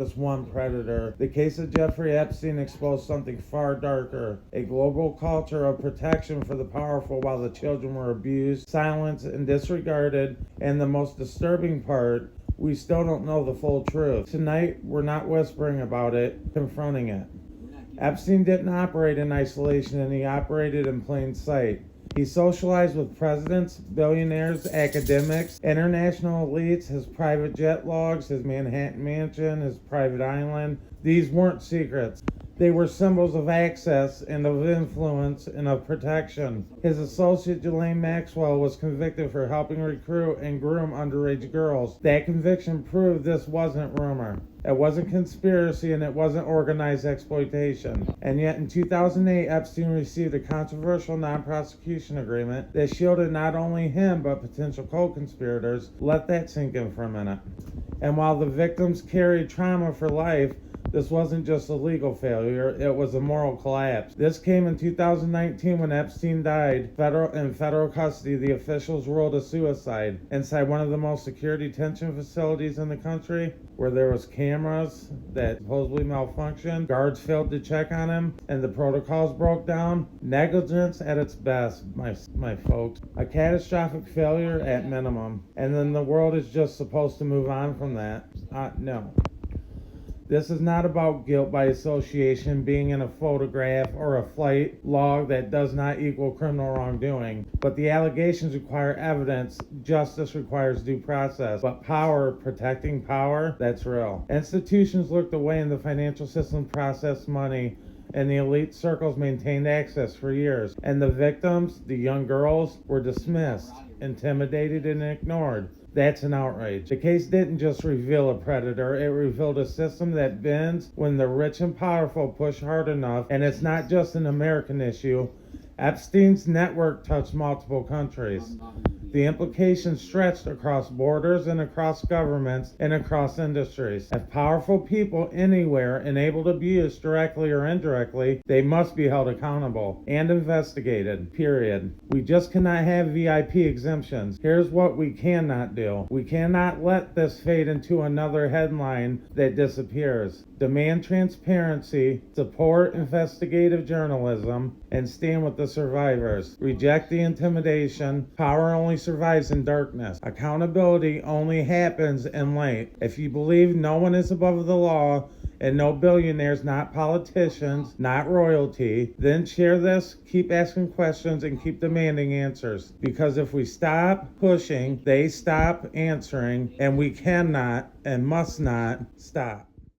just one predator. The case of Jeffrey Epstein exposed something far darker, a global culture of protection for the powerful while the children were abused, silenced, and disregarded. And the most disturbing part, we still don't know the full truth. Tonight, we're not whispering about it, confronting it. Epstein didn't operate in isolation, and he operated in plain sight. He socialized with presidents, billionaires, academics, international elites. His private jet logs, his Manhattan mansion, his private island, these weren't secrets. They were symbols of access and of influence and of protection. His associate Ghislaine Maxwell was convicted for helping recruit and groom underage girls. That conviction proved this wasn't rumor. It wasn't conspiracy, and it wasn't organized exploitation. And yet in 2008, Epstein received a controversial non-prosecution agreement that shielded not only him but potential co-conspirators. Let that sink in for a minute. And while the victims carried trauma for life, this wasn't just a legal failure, it was a moral collapse. This came in 2019 when Epstein died in federal custody. The officials ruled a suicide inside one of the most secure detention facilities in the country, where there was cameras that supposedly malfunctioned, guards failed to check on him, and the protocols broke down. Negligence at its best, my folks. A catastrophic failure at minimum. And then the world is just supposed to move on from that. No. This is not about guilt by association, being in a photograph or a flight log that does not equal criminal wrongdoing. But the allegations require evidence. Justice requires due process. But power, protecting power, that's real. Institutions looked away and the financial system processed money, and the elite circles maintained access for years. And the victims, the young girls, were dismissed, intimidated, and ignored. That's an outrage. The case didn't just reveal a predator, it revealed a system that bends when the rich and powerful push hard enough. And it's not just an American issue. Epstein's network touched multiple countries. The implications stretched across borders and across governments and across industries. If powerful people anywhere enabled abuse directly or indirectly, they must be held accountable and investigated, period. We just cannot have VIP exemptions. Here's what we cannot do. We cannot let this fade into another headline that disappears. Demand transparency, support investigative journalism, and stand with the survivors. Reject the intimidation. Power only survives in darkness. Accountability only happens in light. If you believe no one is above the law, and no billionaires, not politicians, not royalty, then share this, keep asking questions, and keep demanding answers. Because if we stop pushing, they stop answering, and we cannot and must not stop.